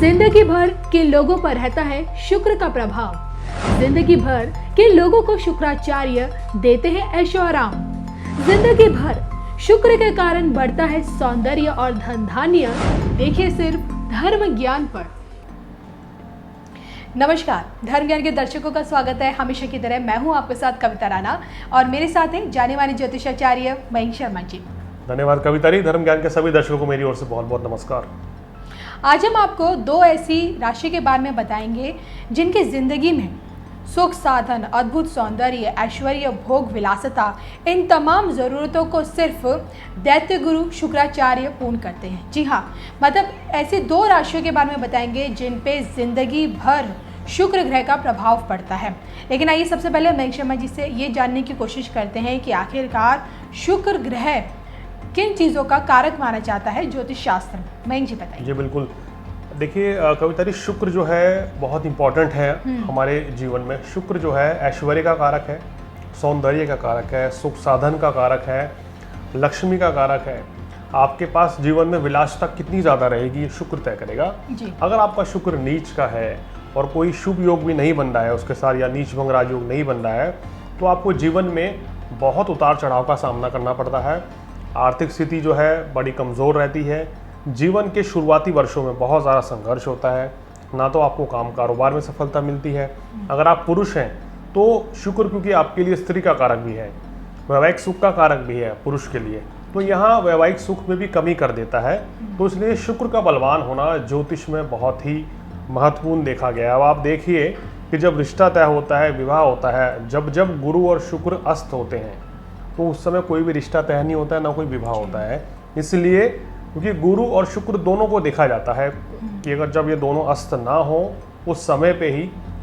जिंदगी भर के लोगों पर रहता है शुक्र का प्रभाव। जिंदगी भर के लोगों को शुक्राचार्य देते हैं ऐशो आराम। जिंदगी भर शुक्र के कारण बढ़ता है सौंदर्य और धन धान्य। देखिए सिर्फ धर्म ज्ञान पर। नमस्कार, धर्म ज्ञान के दर्शकों का स्वागत है। हमेशा की तरह मैं हूं आपके साथ कविता राणा और मेरे साथ हैं जाने माने ज्योतिषाचार्य मयंक शर्मा जी। धन्यवाद कविता जी। धर्म ज्ञान के सभी दर्शकों को मेरी ओर से बहुत बहुत नमस्कार। आज हम आपको दो ऐसी राशि के बारे में बताएंगे जिनकी जिंदगी में सुख, साधन, अद्भुत सौंदर्य, ऐश्वर्य, भोग, विलासता, इन तमाम ज़रूरतों को सिर्फ दैत्य गुरु शुक्राचार्य पूर्ण करते हैं। जी हाँ, मतलब ऐसे दो राशियों के बारे में बताएंगे जिन पे जिंदगी भर शुक्र ग्रह का प्रभाव पड़ता है। लेकिन आइए सबसे पहले मयंक शर्मा जी से ये जानने की कोशिश करते हैं कि आखिरकार शुक्र ग्रह किन चीज़ों का कारक माना जाता है ज्योतिष शास्त्र में। मयंक जी बताइए। जी बिल्कुल। देखिए कविता जी, शुक्र जो है बहुत इंपॉर्टेंट है हमारे जीवन में। शुक्र जो है ऐश्वर्य का कारक है, सौंदर्य का कारक है, सुख साधन का कारक है, लक्ष्मी का कारक है। आपके पास जीवन में विलासिता कितनी ज़्यादा रहेगी ये शुक्र तय करेगा। अगर आपका शुक्र नीच का है और कोई शुभ योग भी नहीं बन रहा है उसके साथ, या नीच भंग राजयोग नहीं बन रहा है, तो आपको जीवन में बहुत उतार चढ़ाव का सामना करना पड़ता है। आर्थिक स्थिति जो है बड़ी कमज़ोर रहती है। जीवन के शुरुआती वर्षों में बहुत ज़्यादा संघर्ष होता है। ना तो आपको काम कारोबार में सफलता मिलती है। अगर आप पुरुष हैं तो शुक्र, क्योंकि आपके लिए स्त्री का कारक भी है, वैवाहिक सुख का कारक भी है पुरुष के लिए, तो यहाँ वैवाहिक सुख में भी कमी कर देता है। तो इसलिए शुक्र का बलवान होना ज्योतिष में बहुत ही महत्वपूर्ण देखा गया है। अब आप देखिए कि जब रिश्ता तय होता है, विवाह होता है, जब जब गुरु और शुक्र अस्त होते हैं तो उस समय कोई भी रिश्ता तय नहीं होता है, ना कोई विवाह होता है। इसलिए क्योंकि गुरु और शुक्र दोनों को देखा जाता है कि अगर जब ये दोनों अस्त ना हो उस समय पे ही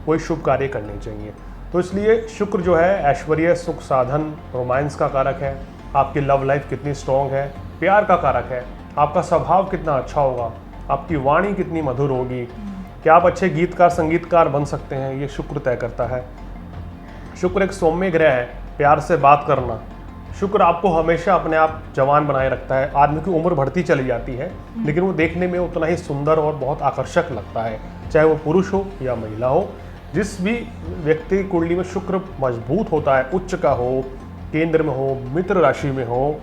कोई शुभ कार्य करने चाहिए। तो इसलिए शुक्र जो है ऐश्वर्य, सुख, साधन, रोमांस का कारक है। आपकी लव लाइफ कितनी स्ट्रॉन्ग है, प्यार का कारक है। आपका स्वभाव कितना अच्छा होगा, आपकी वाणी कितनी मधुर होगी, क्या आप अच्छे गीतकार संगीतकार बन सकते हैं, ये शुक्र तय करता है। शुक्र एक सौम्य ग्रह है, प्यार से बात करना। शुक्र आपको हमेशा अपने आप जवान बनाए रखता है। आदमी की उम्र बढ़ती चली जाती है लेकिन वो देखने में उतना ही सुंदर और बहुत आकर्षक लगता है, चाहे वो पुरुष हो या महिला हो। जिस भी व्यक्ति की कुंडली में शुक्र मजबूत होता है, उच्च का हो, केंद्र में हो, मित्र राशि में हो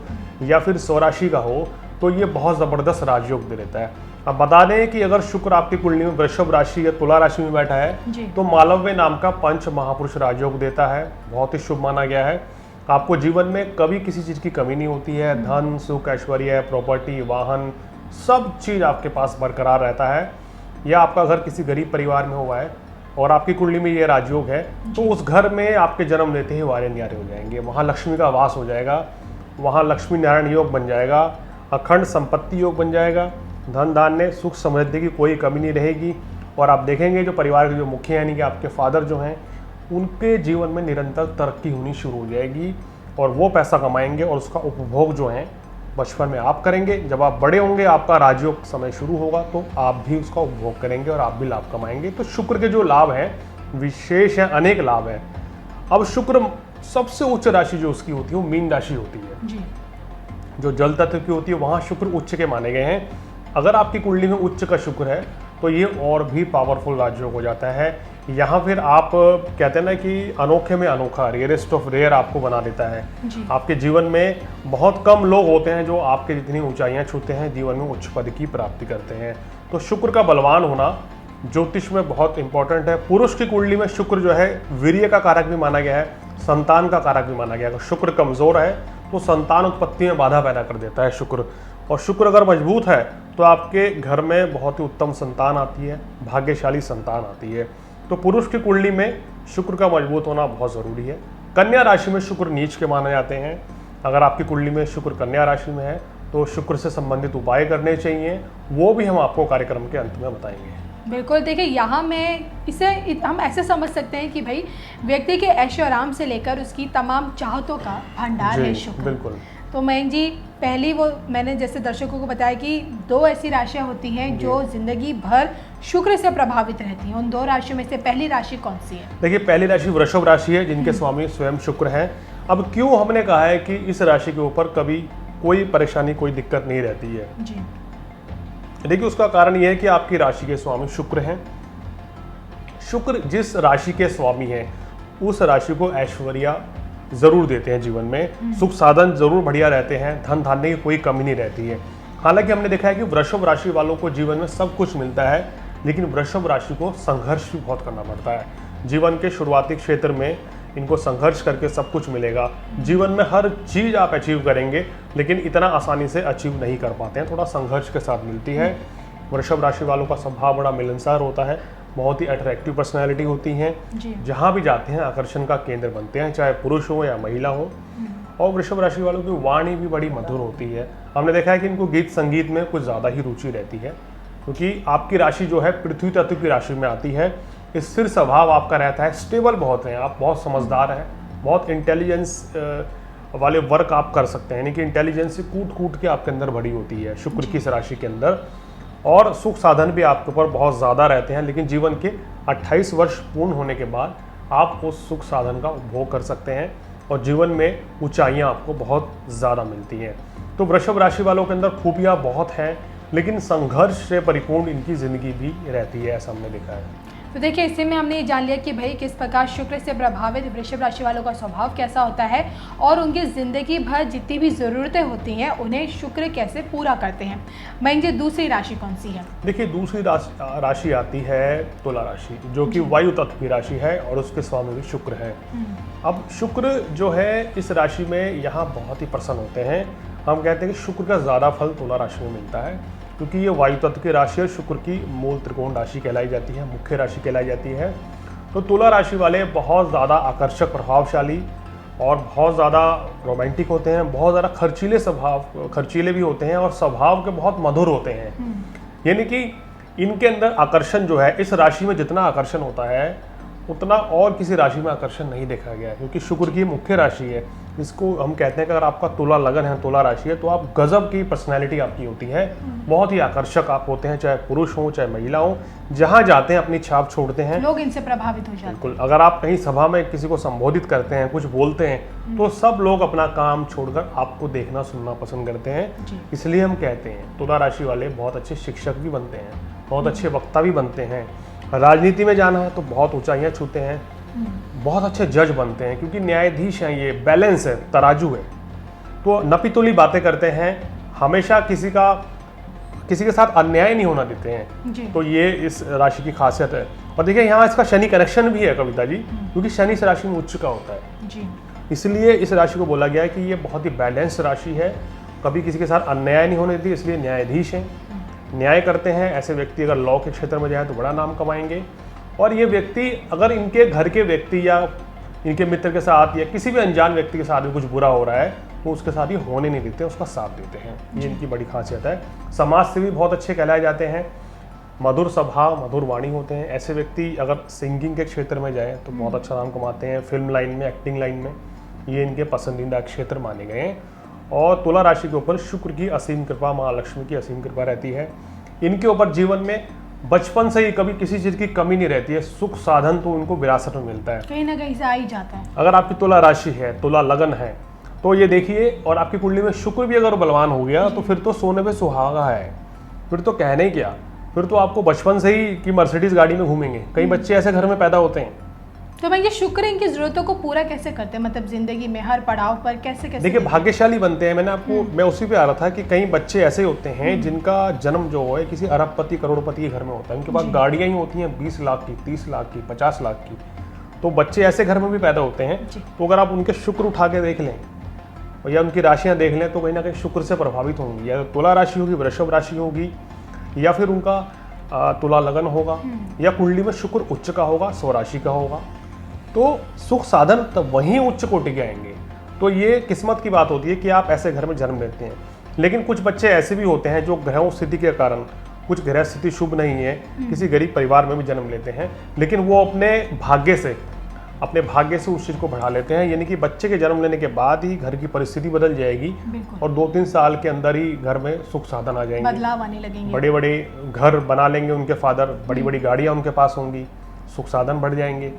या फिर स्वराशि का हो, तो ये बहुत ज़बरदस्त राजयोग दे देता है। अब बता दें कि अगर शुक्र आपकी कुंडली में वृषभ राशि या तुला राशि में बैठा है तो मालव्य नाम का पंच महापुरुष राजयोग देता है। बहुत ही शुभ माना गया है। आपको जीवन में कभी किसी चीज़ की कमी नहीं होती है। धन, सुख, ऐश्वर्य, प्रॉपर्टी, वाहन, सब चीज़ आपके पास बरकरार रहता है। या आपका घर किसी गरीब परिवार में हुआ है और आपकी कुंडली में ये राजयोग है तो उस घर में आपके जन्म लेते ही वारे न्यारे हो जाएंगे। वहाँ लक्ष्मी का वास हो जाएगा, वहाँ लक्ष्मी नारायण योग बन जाएगा, अखंड संपत्ति योग बन जाएगा, धन धान्य, सुख समृद्धि की कोई कमी नहीं रहेगी। और आप देखेंगे जो परिवार के जो मुखिया यानी कि आपके फादर जो हैं, उनके जीवन में निरंतर तरक्की होनी शुरू हो जाएगी और वो पैसा कमाएंगे और उसका उपभोग जो है बचपन में आप करेंगे। जब आप बड़े होंगे, आपका राजयोग समय शुरू होगा तो आप भी उसका उपभोग करेंगे और आप भी लाभ कमाएंगे। तो शुक्र के जो लाभ हैं विशेष हैं, अनेक लाभ हैं। अब शुक्र सबसे उच्च राशि जो उसकी होती है वो मीन राशि होती है जी। जो जल तत्व की होती है, वहाँ शुक्र उच्च के माने गए हैं। अगर आपकी कुंडली में उच्च का शुक्र है तो ये और भी पावरफुल राजयोग हो जाता है। यहाँ फिर आप कहते हैं ना कि अनोखे में अनोखा, रेयरेस्ट ऑफ रेयर आपको बना देता है। आपके जीवन में बहुत कम लोग होते हैं जो आपके जितनी ऊंचाइयाँ छूते हैं, जीवन में उच्च पद की प्राप्ति करते हैं। तो शुक्र का बलवान होना ज्योतिष में बहुत इंपॉर्टेंट है। पुरुष की कुंडली में शुक्र जो है वीर्य का कारक भी माना गया है, संतान का कारक भी माना गया है। अगर शुक्र कमज़ोर है तो संतान उत्पत्ति में बाधा पैदा कर देता है शुक्र। और शुक्र अगर मजबूत है तो आपके घर में बहुत ही उत्तम संतान आती है, भाग्यशाली संतान आती है। तो पुरुष की कुंडली में शुक्र का मजबूत होना बहुत ज़रूरी है। कन्या राशि में शुक्र नीच के माने जाते हैं। अगर आपकी कुंडली में शुक्र कन्या राशि में है तो शुक्र से संबंधित उपाय करने चाहिए, वो भी हम आपको कार्यक्रम के अंत में बताएंगे। बिल्कुल। देखिए यहाँ में इसे हम ऐसे समझ सकते हैं कि भाई व्यक्ति के ऐशो आराम से लेकर उसकी तमाम चाहतों का भंडार है शुक्र। बिल्कुल। तो मयंक जी, पहली वो मैंने जैसे दर्शकों को बताया कि दो ऐसी राशियां होती हैं जो जिंदगी भर शुक्र से प्रभावित रहती हैं। उन दो राशियों में से पहली राशि कौन सी है? देखिए पहली राशि वृषभ राशि है जिनके स्वामी स्वयं शुक्र हैं। अब क्यों हमने कहा है कि इस राशि के ऊपर कभी कोई परेशानी, कोई दिक्कत नहीं रहती है। जी। देखिए उसका कारण यह है कि आपकी राशि के स्वामी शुक्र हैं। शुक्र जिस राशि के स्वामी हैं उस राशि को ऐश्वर्य जरूर देते हैं, जीवन में सुख साधन जरूर बढ़िया रहते हैं, धन धान्य की कोई कमी नहीं रहती है। हालांकि हमने देखा है कि वृषभ राशि वालों को जीवन में सब कुछ मिलता है, लेकिन वृषभ राशि को संघर्ष भी बहुत करना पड़ता है। जीवन के शुरुआती क्षेत्र में इनको संघर्ष करके सब कुछ मिलेगा। जीवन में हर चीज़ आप अचीव करेंगे, लेकिन इतना आसानी से अचीव नहीं कर पाते हैं, थोड़ा संघर्ष के साथ मिलती है। वृषभ राशि वालों का स्वभाव बड़ा मिलनसार होता है, बहुत ही अट्रैक्टिव पर्सनैलिटी होती हैं, जहाँ भी जाते हैं आकर्षण का केंद्र बनते हैं, चाहे पुरुष हो या महिला हो। और वृषभ राशि वालों की वाणी भी बड़ी मधुर होती है। हमने देखा है कि इनको गीत संगीत में कुछ ज़्यादा ही रुचि रहती है, क्योंकि आपकी राशि जो है पृथ्वी तत्व की राशि में आती है। स्थिर स्वभाव आपका रहता है, स्टेबल बहुत हैं, आप बहुत समझदार हैं, बहुत इंटेलिजेंस वाले वर्क आप कर सकते हैं, यानी कि इंटेलिजेंस कूट कूट के आपके अंदर बड़ी होती है शुक्र की इस राशि के अंदर। और सुख साधन भी आपके ऊपर बहुत ज़्यादा रहते हैं, लेकिन जीवन के 28 वर्ष पूर्ण होने के बाद आप उस सुख साधन का उपभोग कर सकते हैं और जीवन में ऊंचाइयां आपको बहुत ज़्यादा मिलती हैं। तो वृषभ राशि वालों के अंदर खूबियाँ बहुत हैं, लेकिन संघर्ष से परिपूर्ण इनकी ज़िंदगी भी रहती है, ऐसा हमने देखा है। तो देखिए इससे में हमने ये जान लिया कि भाई किस प्रकार शुक्र से प्रभावित वृषभ राशि वालों का स्वभाव कैसा होता है और उनकी ज़िंदगी भर जितनी भी ज़रूरतें होती हैं उन्हें शुक्र कैसे पूरा करते हैं। मयंक जी, दूसरी राशि कौन सी है? देखिए दूसरी राशि आती है तुला राशि, जो कि वायु तत्व की राशि है और उसके स्वामी भी शुक्र है। अब शुक्र जो है इस राशि में यहाँ बहुत ही प्रसन्न होते हैं। हम कहते हैं कि शुक्र का ज़्यादा फल तुला राशि में मिलता है, क्योंकि ये वायु तत्व की राशि और शुक्र की मूल त्रिकोण राशि कहलाई जाती है, मुख्य राशि कहलाई जाती है। तो तुला राशि वाले बहुत ज़्यादा आकर्षक, प्रभावशाली और बहुत ज़्यादा रोमांटिक होते हैं, बहुत ज़्यादा खर्चीले भी होते हैं और स्वभाव के बहुत मधुर होते हैं। यानी कि इनके अंदर आकर्षण जो है, इस राशि में जितना आकर्षण होता है उतना और किसी राशि में आकर्षण नहीं देखा गया है, क्योंकि शुक्र की मुख्य राशि है। इसको हम कहते हैं कि अगर आपका तुला लगन है, तुला राशि है, तो आप गजब की पर्सनैलिटी आपकी होती है, बहुत ही आकर्षक आप होते हैं, चाहे पुरुष हो चाहे महिला हो, जहाँ जाते हैं अपनी छाप छोड़ते हैं, लोग इनसे प्रभावित हो जाते हैं। बिल्कुल, अगर आप कहीं सभा में किसी को संबोधित करते हैं, कुछ बोलते हैं, तो सब लोग अपना काम छोड़कर आपको देखना सुनना पसंद करते हैं। इसलिए हम कहते हैं तुला राशि वाले बहुत अच्छे शिक्षक भी बनते हैं, बहुत अच्छे वक्ता भी बनते हैं। राजनीति में जाना है तो बहुत ऊंचाइयां छूते हैं, बहुत अच्छे जज बनते हैं, क्योंकि न्यायाधीश हैं, ये बैलेंस है, तराजू है, तो नपीतुली बातें करते हैं, हमेशा किसी के साथ अन्याय नहीं होना देते हैं। तो ये इस राशि की खासियत है। और देखिए यहाँ इसका शनि कनेक्शन भी है कविता जी, क्योंकि शनि इस राशि में उच्च का होता है, इसलिए इस राशि को बोला गया है कि ये बहुत ही बैलेंस राशि है, कभी किसी के साथ अन्याय नहीं होने देती, इसलिए न्यायाधीश हैं, न्याय करते हैं। ऐसे व्यक्ति अगर लॉ के क्षेत्र में जाए तो बड़ा नाम कमाएंगे। और ये व्यक्ति अगर इनके घर के व्यक्ति या इनके मित्र के साथ या किसी भी अनजान व्यक्ति के साथ भी कुछ बुरा हो रहा है तो उसके साथ ये होने नहीं देते, उसका साथ देते हैं, ये इनकी बड़ी खासियत है। समाज से भी बहुत अच्छे कहलाए जाते हैं, मधुर स्वभाव, मधुर वाणी होते हैं। ऐसे व्यक्ति अगर सिंगिंग के क्षेत्र में जाए तो बहुत अच्छा नाम कमाते हैं, फिल्म लाइन में, एक्टिंग लाइन में, ये इनके पसंदीदा क्षेत्र माने गए हैं। और तुला राशि के ऊपर शुक्र की असीम कृपा, माँ लक्ष्मी की असीम कृपा रहती है। इनके ऊपर जीवन में बचपन से ही कभी किसी चीज़ की कमी नहीं रहती है, सुख साधन तो उनको विरासत में मिलता है, कहीं ना कहीं से आ ही जाता है। अगर आपकी तुला राशि है, तुला लगन है, तो ये देखिए, और आपकी कुंडली में शुक्र भी अगर बलवान हो गया तो फिर तो सोने पे सुहागा है, फिर तो कहने ही क्या, फिर तो आपको बचपन से ही कि मर्सिडीज गाड़ी में घूमेंगे। कई बच्चे ऐसे घर में पैदा होते हैं। तो मैं ये शुक्र इनकी जरूरतों को पूरा कैसे करते हैं, मतलब जिंदगी में हर पड़ाव पर कैसे देखिए भाग्यशाली बनते हैं। मैं उसी पे आ रहा था कि कई बच्चे ऐसे होते हैं जिनका जन्म जो है किसी अरबपति करोड़पति के घर में होता है, उनके पास गाड़ियां ही होती हैं 20 लाख की, 30 लाख की, 50 लाख की। तो बच्चे ऐसे घर में भी पैदा होते हैं। तो अगर आप उनके शुक्र उठा के देख लें या उनकी राशियां देख लें तो कहीं ना कहीं शुक्र से प्रभावित होंगी, या तुला राशि होगी, वृषभ राशि होगी, या फिर उनका तुला लगन होगा, या कुंडली में शुक्र उच्च का होगा, स्वराशि का होगा, तो सुख साधन तब वहीं उच्च कोटि के आएंगे। तो ये किस्मत की बात होती है कि आप ऐसे घर में जन्म लेते हैं। लेकिन कुछ बच्चे ऐसे भी होते हैं जो ग्रहों स्थिति के कारण, कुछ ग्रह स्थिति शुभ नहीं है, किसी गरीब परिवार में भी जन्म लेते हैं, लेकिन वो अपने भाग्य से उस चीज़ को बढ़ा लेते हैं। यानी कि बच्चे के जन्म लेने के बाद ही घर की परिस्थिति बदल जाएगी और 2-3 साल के अंदर ही घर में सुख साधन आ जाएंगे, बदलाव आने लगेंगे, बड़े बड़े घर बना लेंगे उनके फादर, बड़ी बड़ी गाड़ियाँ उनके पास होंगी, सुख साधन बढ़ जाएंगे।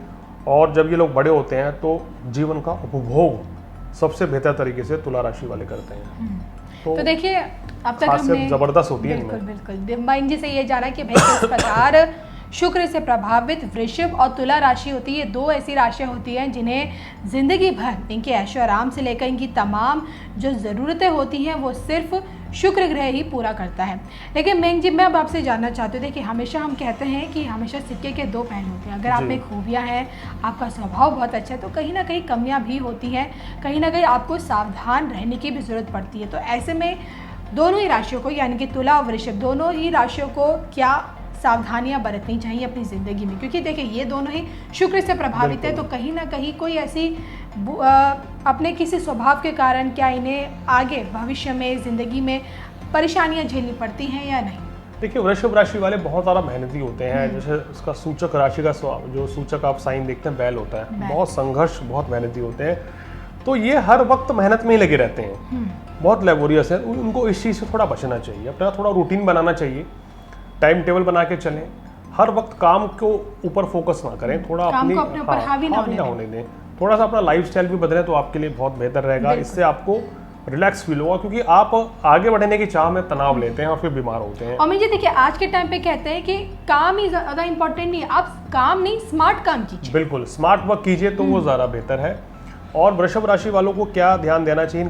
और जब ये लोग बड़े होते हैं तो जीवन का उपभोग सबसे बेहतर तरीके से तुला राशि वाले करते हैं। तो देखिए अब तक हमने जबरदस्त होती है। बिल्कुल बिल्कुल माइन जी से ये जाना कि भाई किस प्रकार शुक्र से प्रभावित वृषभ और तुला राशि होती है, दो ऐसी राशियाँ होती हैं जिन्हें ज़िंदगी भर इनके ऐशो आराम से लेकर इनकी तमाम जो ज़रूरतें होती हैं वो सिर्फ शुक्र ग्रह ही पूरा करता है। लेकिन मेंग जी मैं अब आपसे जानना चाहती हूँ, देखिए हमेशा हम कहते हैं कि हमेशा सिक्के के दो पहलू होते हैं। अगर आप में खूबियाँ हैं, आपका स्वभाव बहुत अच्छा है, तो कहीं ना कहीं कमियाँ भी होती हैं, कहीं ना कहीं आपको सावधान रहने की भी ज़रूरत पड़ती है। तो ऐसे में दोनों ही राशियों को यानी कि तुला और वृषभ दोनों ही राशियों को क्या सावधानियां बरतनी चाहिए अपनी ज़िंदगी में? क्योंकि देखिए ये दोनों ही शुक्र से प्रभावित है, तो कहीं ना कहीं कोई ऐसी अपने किसी स्वभाव के कारण क्या इन्हें आगे भविष्य में ज़िंदगी में परेशानियां झेलनी पड़ती हैं या नहीं? देखिए वृषभ राशि वाले बहुत ज़्यादा मेहनती होते हैं। जैसे उसका सूचक राशि का जो सूचक आप साइन देखते हैं बैल होता है, बहुत संघर्ष, बहुत मेहनती होते हैं। तो ये हर वक्त मेहनत में ही लगे रहते हैं, बहुत लेबोरियस है। उनको इस चीज़ से थोड़ा बचना चाहिए, अपना थोड़ा रूटीन बनाना चाहिए, टाइम टेबल बना के चलें, हर वक्त काम को ऊपर फोकस ना करें, थोड़ा अपने ऊपर हावी ना होने दें, थोड़ा सा अपना लाइफस्टाइल भी बदलें तो आपके लिए बहुत बेहतर रहेगा। इससे आपको रिलैक्स फील होगा, क्योंकि आप आगे बढ़ने की चाह में तनाव लेते हैं और फिर बीमार होते हैं। और जी देखिए आज के टाइम पे कहते हैं कि काम ही ज़्यादा इम्पोर्टेंट नहीं है, आप काम नहीं स्मार्ट काम कीजिए। बिल्कुल स्मार्ट वर्क कीजिए तो वो ज़्यादा बेहतर है। और वृषभ राशि वालों को क्या ध्यान देना चाहिए,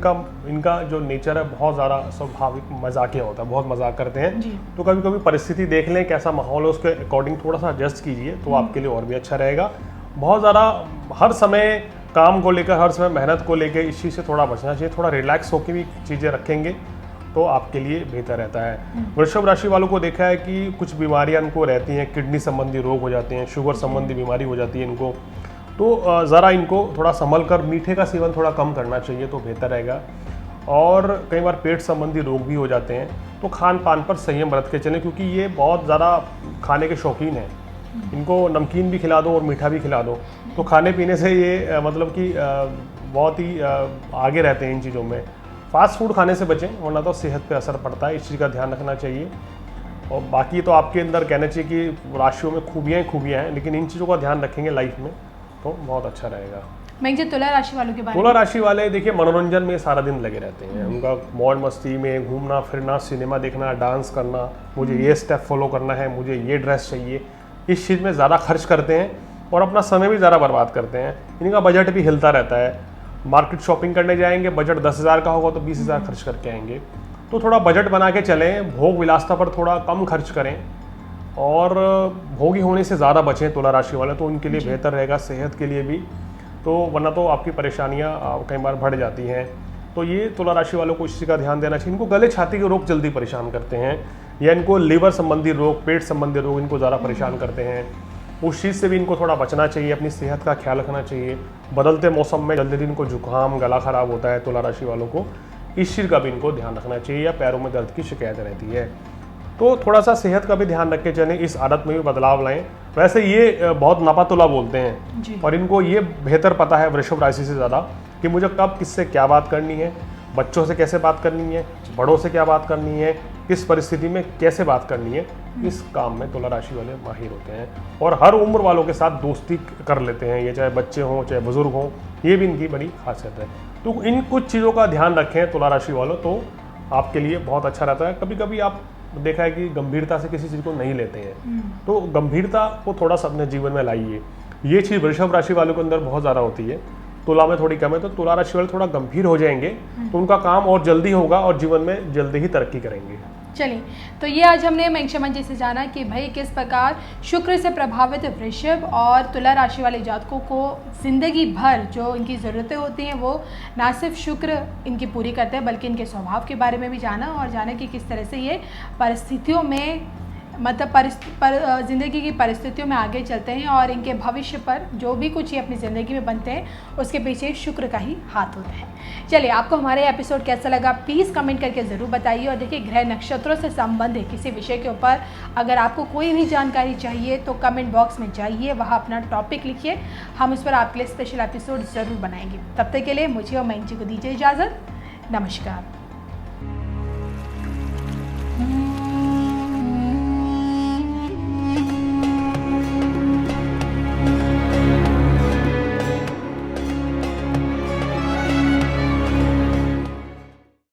इनका जो नेचर है बहुत ज़्यादा स्वाभाविक मजाकिया होता है, बहुत मजाक करते हैं। तो कभी कभी परिस्थिति देख लें, कैसा माहौल है उसके अकॉर्डिंग थोड़ा सा एडजस्ट कीजिए तो आपके लिए और भी अच्छा रहेगा। बहुत ज़्यादा हर समय काम को लेकर, हर समय मेहनत को लेकर इस चीज़ से थोड़ा बचना चाहिए। थोड़ा रिलैक्स होकर भी चीज़ें रखेंगे तो आपके लिए बेहतर रहता है। वृषभ राशि वालों को देखा है कि कुछ बीमारियाँ इनको रहती हैं, किडनी संबंधी रोग हो जाते हैं, शुगर संबंधी बीमारी हो जाती है इनको, तो ज़रा इनको थोड़ा संभल कर मीठे का सेवन थोड़ा कम करना चाहिए तो बेहतर रहेगा। और कई बार पेट संबंधी रोग भी हो जाते हैं, तो खान पान पर संयम बरत के चलें, क्योंकि ये बहुत ज़्यादा खाने के शौकीन हैं। इनको नमकीन भी खिला दो और मीठा भी खिला दो, तो खाने पीने से ये मतलब कि बहुत ही आगे रहते हैं इन चीज़ों में। फास्ट फूड खाने से बचें, वरना तो सेहत पे असर पड़ता है, इस चीज़ का ध्यान रखना चाहिए। और बाकी तो आपके अंदर कहना चाहिए कि राशियों में खूबियाँ हैं, लेकिन इन चीज़ों का ध्यान रखेंगे लाइफ में तो बहुत अच्छा रहेगा। मैं जी तुला राशि वालों के बारे में, तुला राशि वाले देखिए मनोरंजन में सारा दिन लगे रहते हैं। उनका मौज मस्ती में घूमना फिरना, सिनेमा देखना, डांस करना, मुझे ये स्टेप फॉलो करना है, मुझे ये ड्रेस चाहिए, इस चीज़ में ज़्यादा खर्च करते हैं और अपना समय भी ज़्यादा बर्बाद करते हैं। इनका बजट भी हिलता रहता है। मार्केट शॉपिंग करने जाएंगे, बजट 10,000 का होगा तो 20,000 खर्च करके आएंगे। तो थोड़ा बजट बना के चलें, भोग विलासता पर थोड़ा कम खर्च करें और भोगी होने से ज़्यादा बचें तुला राशि वाले, तो उनके लिए बेहतर रहेगा, सेहत के लिए भी। तो वरना तो आपकी परेशानियां कई बार बढ़ जाती हैं। तो ये तुला राशि वालों को इस चीज़ का ध्यान देना चाहिए। इनको गले छाती के रोग जल्दी परेशान करते हैं, या इनको लीवर संबंधी रोग, पेट संबंधी रोग इनको ज़्यादा परेशान करते हैं। उस चीज़ से भी इनको थोड़ा बचना चाहिए, अपनी सेहत का ख्याल रखना चाहिए। बदलते मौसम में जल्दी इनको जुकाम, गला खराब होता है तुला राशि वालों को, इस चीज़ का भी इनको ध्यान रखना चाहिए। या पैरों में दर्द की शिकायत रहती है तो थोड़ा सा सेहत का भी ध्यान रख के चलें, इस आदत में भी बदलाव लाएं। वैसे ये बहुत नापातुला बोलते हैं और इनको ये बेहतर पता है वृषभ राशि से ज़्यादा कि मुझे कब किससे क्या बात करनी है, बच्चों से कैसे बात करनी है, बड़ों से क्या बात करनी है, किस परिस्थिति में कैसे बात करनी है, इस काम में तुला राशि वाले माहिर होते हैं। और हर उम्र वालों के साथ दोस्ती कर लेते हैं, ये चाहे बच्चे हों चाहे बुजुर्ग हों, ये भी इनकी बड़ी खासियत है। तो इन कुछ चीज़ों का ध्यान रखें तुला राशि वालों, तो आपके लिए बहुत अच्छा रहता है। कभी कभी आप देखा है कि गंभीरता से किसी चीज़ को नहीं लेते हैं, तो गंभीरता को थोड़ा सा अपने जीवन में लाइए। ये चीज़ वृषभ राशि वालों के अंदर बहुत ज़्यादा होती है, तुला में थोड़ी कम है। तो तुला राशि वाले थोड़ा गंभीर हो जाएंगे तो उनका काम और जल्दी होगा और जीवन में जल्दी ही तरक्की करेंगे। चलिए, तो ये आज हमने मेंगशमन जी से जाना कि भाई किस प्रकार शुक्र से प्रभावित वृषभ और तुला राशि वाले जातकों को ज़िंदगी भर जो इनकी ज़रूरतें होती हैं वो ना सिर्फ शुक्र इनकी पूरी करते हैं, बल्कि इनके स्वभाव के बारे में भी जाना और जाना कि किस तरह से ये परिस्थितियों में मतलब ज़िंदगी की परिस्थितियों में आगे चलते हैं और इनके भविष्य पर जो भी कुछ ये अपनी ज़िंदगी में बनते हैं उसके पीछे शुक्र का ही हाथ होता है। चलिए, आपको हमारे एपिसोड कैसा लगा प्लीज़ कमेंट करके ज़रूर बताइए। और देखिए, ग्रह नक्षत्रों से संबंधित किसी विषय के ऊपर अगर आपको कोई भी जानकारी चाहिए तो कमेंट बॉक्स में जाइए, वहाँ अपना टॉपिक लिखिए, हम उस पर आपके लिए स्पेशल एपिसोड ज़रूर बनाएंगे। तब तक के लिए मुझे और मेंग जी को दीजिए इजाज़त। नमस्कार।